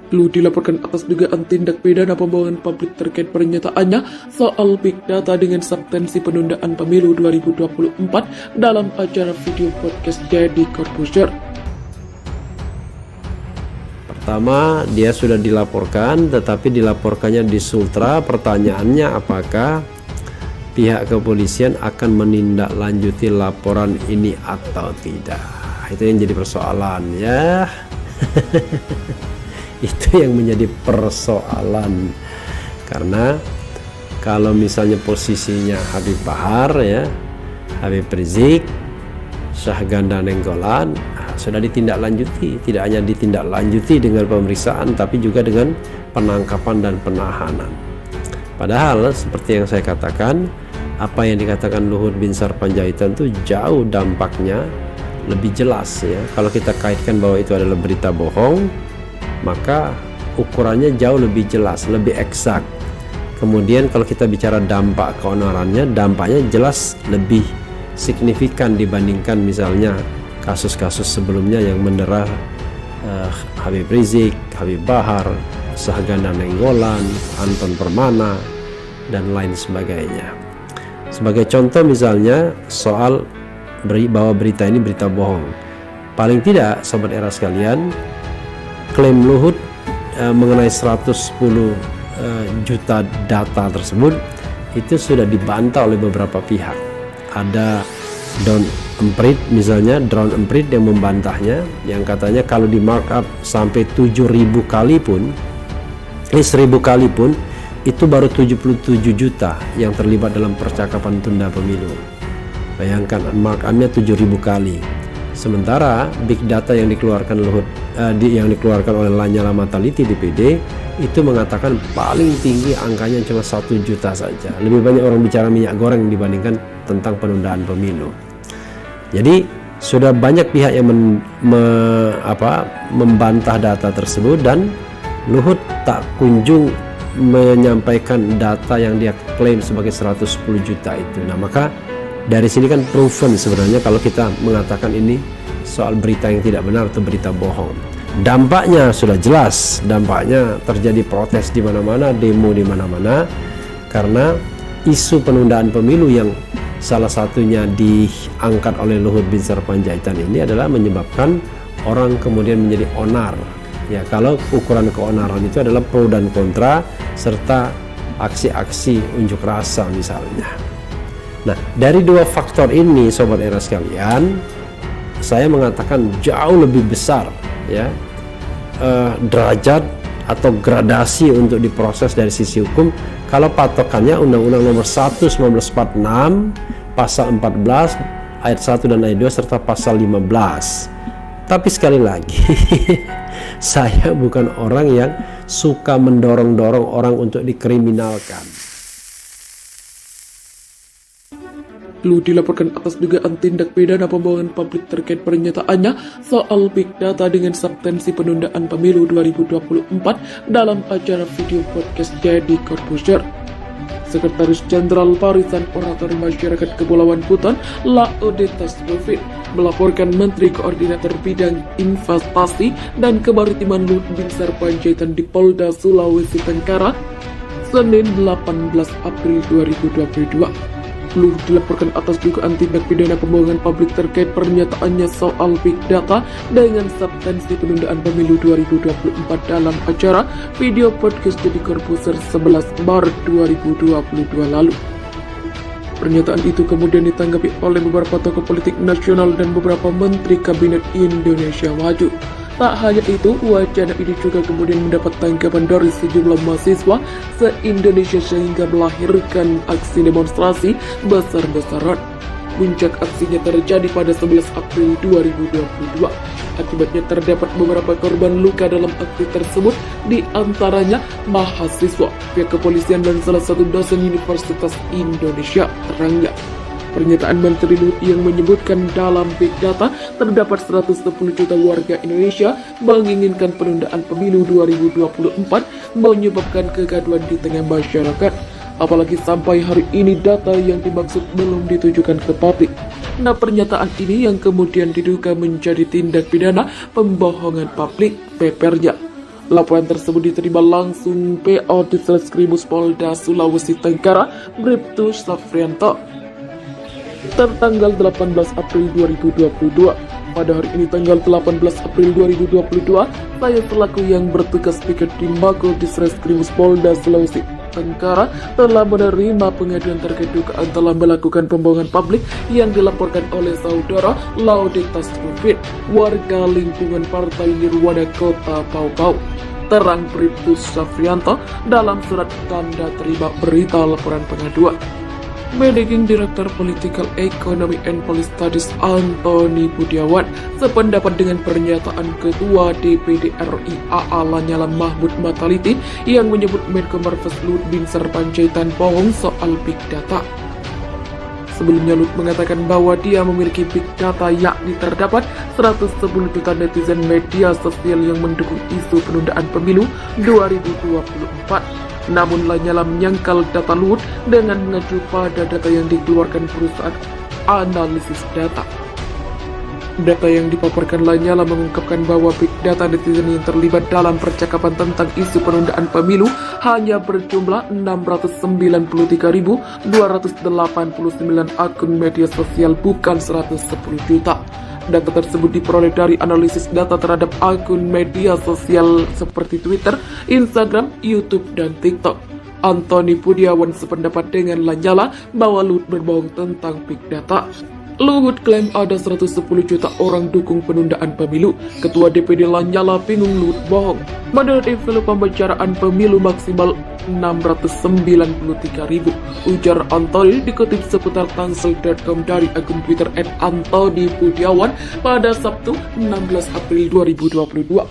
Luhut dilaporkan atas dugaan tindak pidana pembohongan publik terkait pernyataannya soal big data dengan subtensi penundaan pemilu 2024 dalam acara video podcast Deddy Corbuzier. Pertama, dia sudah dilaporkan, tetapi dilaporkannya di Sultra. Pertanyaannya, apakah pihak kepolisian akan menindaklanjuti laporan ini atau tidak? Itu yang jadi persoalan ya. Itu yang menjadi persoalan, karena kalau misalnya posisinya Habib Bahar ya, Habib Rizik, Syahganda Nainggolan sudah ditindaklanjuti. Tidak hanya ditindaklanjuti dengan pemeriksaan, tapi juga dengan penangkapan dan penahanan. Padahal seperti yang saya katakan, apa yang dikatakan Luhut Binsar Panjaitan itu jauh dampaknya lebih jelas ya. Kalau kita kaitkan bahwa itu adalah berita bohong, maka ukurannya jauh lebih jelas, lebih eksak. Kemudian kalau kita bicara dampak keonarannya, dampaknya jelas lebih signifikan dibandingkan misalnya kasus-kasus sebelumnya yang mendera Habib Rizik, Habib Bahar, Syahganda Nainggolan, Anton Permana, dan lain sebagainya. Sebagai contoh misalnya soal bahwa berita ini berita bohong. Paling tidak Sobat Era sekalian, klaim Luhut mengenai 110 juta data tersebut itu sudah dibantah oleh beberapa pihak. Ada Don Emprit misalnya, Drone Emprit yang membantahnya, yang katanya kalau di markup sampai 7.000 kali pun 1.000 kali pun itu baru 77 juta yang terlibat dalam percakapan tunda pemilu. Bayangkan markupnya 7.000 kali. Sementara big data yang dikeluarkan Luhut yang dikeluarkan oleh Lanyala Mataliti DPD itu mengatakan paling tinggi angkanya cuma 1 juta saja. Lebih banyak orang bicara minyak goreng dibandingkan tentang penundaan pemilu. Jadi sudah banyak pihak yang membantah data tersebut, dan Luhut tak kunjung menyampaikan data yang dia klaim sebagai 110 juta itu. Nah, maka dari sini kan proven sebenarnya kalau kita mengatakan ini soal berita yang tidak benar atau berita bohong. Dampaknya sudah jelas, dampaknya terjadi protes di mana-mana, demo di mana-mana, karena isu penundaan pemilu yang salah satunya diangkat oleh Luhut Binsar Panjaitan ini adalah menyebabkan orang kemudian menjadi onar. Ya, kalau ukuran keonaran itu adalah pro dan kontra serta aksi-aksi unjuk rasa misalnya. Nah, dari dua faktor ini Sobat Era sekalian, saya mengatakan jauh lebih besar ya derajat atau gradasi untuk diproses dari sisi hukum kalau patokannya Undang-Undang Nomor 1 1946 Pasal 14 Ayat 1 dan Ayat 2 serta Pasal 15. Tapi sekali lagi saya bukan orang yang suka mendorong-dorong orang untuk dikriminalkan. Luhut dilaporkan atas dugaan tindak pidana pembohongan publik terkait pernyataannya soal big data dengan subtensi penundaan pemilu 2024 dalam acara video podcast Deddy Corbuzier. Sekretaris Jenderal Barisan Orator Masyarakat Kepulauan Buton, Laodetas Taufik, melaporkan Menteri Koordinator Bidang Investasi dan Kemaritiman Luhut Binsar Panjaitan di Polda Sulawesi Tenggara, Senin 18 April 2022. Luhut dilaporkan atas dugaan tindak pidana pembohongan publik terkait pernyataannya soal big data dengan subtensi penundaan pemilu 2024 dalam acara video podcast Deddy Corbuzier 11 Maret 2022 lalu. Pernyataan itu kemudian ditanggapi oleh beberapa tokoh politik nasional dan beberapa menteri Kabinet Indonesia Maju. Tak hanya itu, wacana ini juga kemudian mendapat tanggapan dari sejumlah mahasiswa se-Indonesia sehingga melahirkan aksi demonstrasi besar-besaran. Puncak aksinya terjadi pada 11 April 2022. Akibatnya terdapat beberapa korban luka dalam aksi tersebut, di antaranya mahasiswa, pihak kepolisian dan salah satu dosen Universitas Indonesia, terangnya. Pernyataan Menteri Luhut yang menyebutkan dalam big data terdapat 110 juta warga Indonesia menginginkan penundaan pemilu 2024 menyebabkan kegaduhan di tengah masyarakat. Apalagi sampai hari ini data yang dimaksud belum ditujukan ke publik. Nah, pernyataan ini yang kemudian diduga menjadi tindak pidana pembohongan publik, bebernya. Laporan tersebut diterima langsung PO di Ditreskrimsus Polda Sulawesi Tenggara, Bribtu Safrianto, tertanggal 18 April 2022. Pada hari ini tanggal 18 April 2022, saya selaku yang bertugas piket di Mako Ditreskrimsus Polda Sulawesi Tenggara telah menerima pengaduan terkait dugaan telah melakukan pembohongan publik yang dilaporkan oleh saudara Lauditas Rufin, warga lingkungan Partai Nirwana Kota Pau-Pau. Terang Bribtu Safrianto dalam surat tanda terima berita laporan pengaduan. Managing Director Political Economy and Policy Studies Antoni Budiawan sependapat dengan pernyataan Ketua DPD RI AA Lanyala Mahmud Mataliti yang menyebut Menko Marves Luhut Binsar Panjaitan bohong soal Big Data. Sebelumnya Luhut mengatakan bahwa dia memiliki Big Data, yakni terdapat 110 juta netizen media sosial yang mendukung isu penundaan pemilu 2024. Namun Lanyala menyangkal data Luhut dengan mengacu pada data yang dikeluarkan perusahaan analisis data. Data yang dipaparkan Lanyala mengungkapkan bahwa Big Data netizen yang terlibat dalam percakapan tentang isu penundaan pemilu hanya berjumlah 693.289 akun media sosial, bukan 110 juta. Data tersebut diperoleh dari analisis data terhadap akun media sosial seperti Twitter, Instagram, YouTube, dan TikTok. Antoni Budiawan sependapat dengan Lanyala bahwa Luhut berbohong tentang Big Data. Luhut klaim ada 110 juta orang dukung penundaan pemilu. Ketua DPD Lanyala bingung Luhut bohong. Menurut envelope pembicaraan pemilu maksimal 693.000, ujar Antoni dikutip seputar tangsel.com dari akun Twitter @Antoni Budiawan pada Sabtu 16 April 2022.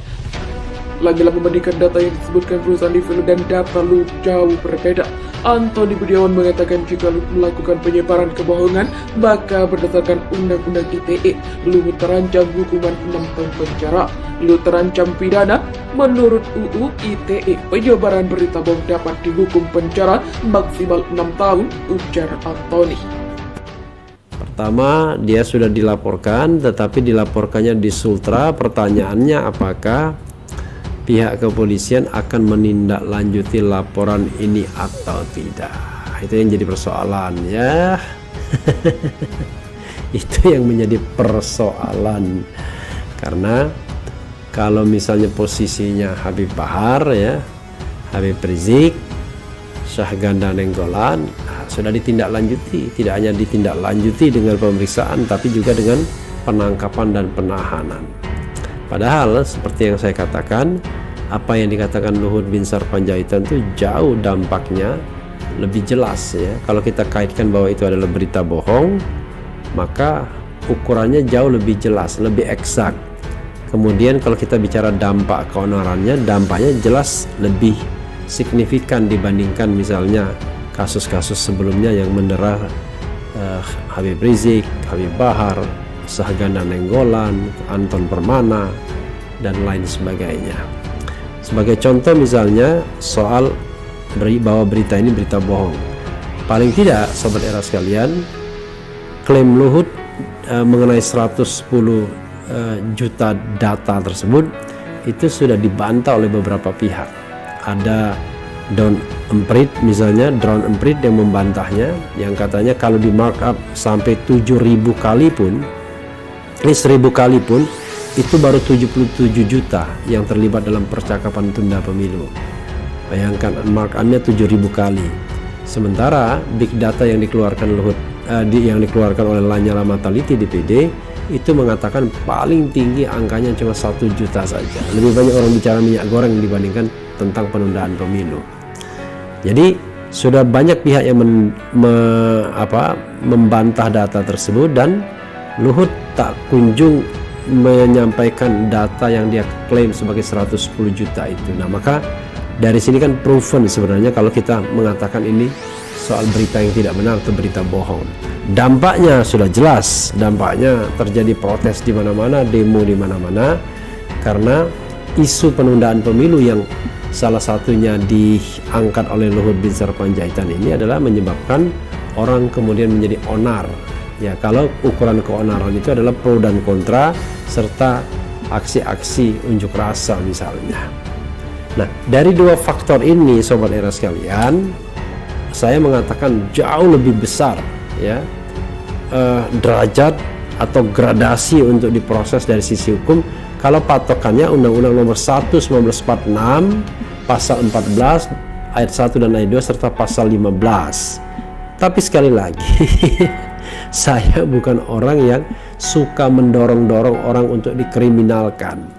Lanyala membandingkan data yang disebutkan perusahaan envelope dan data Luhut jauh berbeda. Antoni Budiawan mengatakan jika Luhut melakukan penyebaran kebohongan, maka berdasarkan Undang-Undang ITE, Luhut terancam hukuman 6 tahun penjara. Luhut terancam pidana. Menurut UU ITE, penyebaran berita bohong dapat dihukum penjara maksimal 6 tahun, ujar Antoni. Pertama, dia sudah dilaporkan, tetapi dilaporkannya di Sultra. Pertanyaannya, apakah pihak kepolisian akan menindaklanjuti laporan ini atau tidak? Itu yang jadi persoalan ya. Itu yang menjadi persoalan, karena kalau misalnya posisinya Habib Bahar ya, Habib Rizik, Syahganda Nainggolan, sudah ditindaklanjuti. Tidak hanya ditindaklanjuti dengan pemeriksaan, tapi juga dengan penangkapan dan penahanan. Padahal seperti yang saya katakan, apa yang dikatakan Luhut Binsar Panjaitan itu jauh dampaknya lebih jelas ya. Kalau kita kaitkan bahwa itu adalah berita bohong, maka ukurannya jauh lebih jelas, lebih eksak. Kemudian kalau kita bicara dampak keonarannya, dampaknya jelas lebih signifikan dibandingkan misalnya kasus-kasus sebelumnya yang mendera Habib Rizik, Habib Bahar, Syahganda Nainggolan, Anton Permana, dan lain sebagainya. Sebagai contoh misalnya soal bahwa berita ini berita bohong. Paling tidak Sobat Era sekalian, klaim Luhut mengenai 110 juta data tersebut itu sudah dibantah oleh beberapa pihak. Ada Don Emprit misalnya, Drone Emprit yang membantahnya, yang katanya kalau di markup sampai 7.000 kali pun, 1.000 kali pun, itu baru 77 juta yang terlibat dalam percakapan tunda pemilu. Bayangkan markupnya 7.000 kali. Sementara big data yang dikeluarkan Luhut, yang dikeluarkan oleh Lanyala Mataliti DPD itu mengatakan paling tinggi angkanya cuma 1 juta saja. Lebih banyak orang bicara minyak goreng dibandingkan tentang penundaan pemilu. Jadi sudah banyak pihak yang membantah data tersebut, dan Luhut tak kunjung menyampaikan data yang dia klaim sebagai 110 juta itu. Nah, maka dari sini kan proven sebenarnya kalau kita mengatakan ini soal berita yang tidak benar atau berita bohong. Dampaknya sudah jelas, dampaknya terjadi protes di mana-mana, demo di mana-mana, karena isu penundaan pemilu yang salah satunya diangkat oleh Luhut Binsar Panjaitan ini adalah menyebabkan orang kemudian menjadi onar. Ya, kalau ukuran keonaran itu adalah pro dan kontra serta aksi-aksi unjuk rasa misalnya. Nah, dari dua faktor ini Sobat Era sekalian, saya mengatakan jauh lebih besar ya derajat atau gradasi untuk diproses dari sisi hukum kalau patokannya Undang-Undang Nomor 1 1946 Pasal 14 ayat 1 dan ayat 2 serta Pasal 15. Tapi sekali lagi saya bukan orang yang suka mendorong-dorong orang untuk dikriminalkan.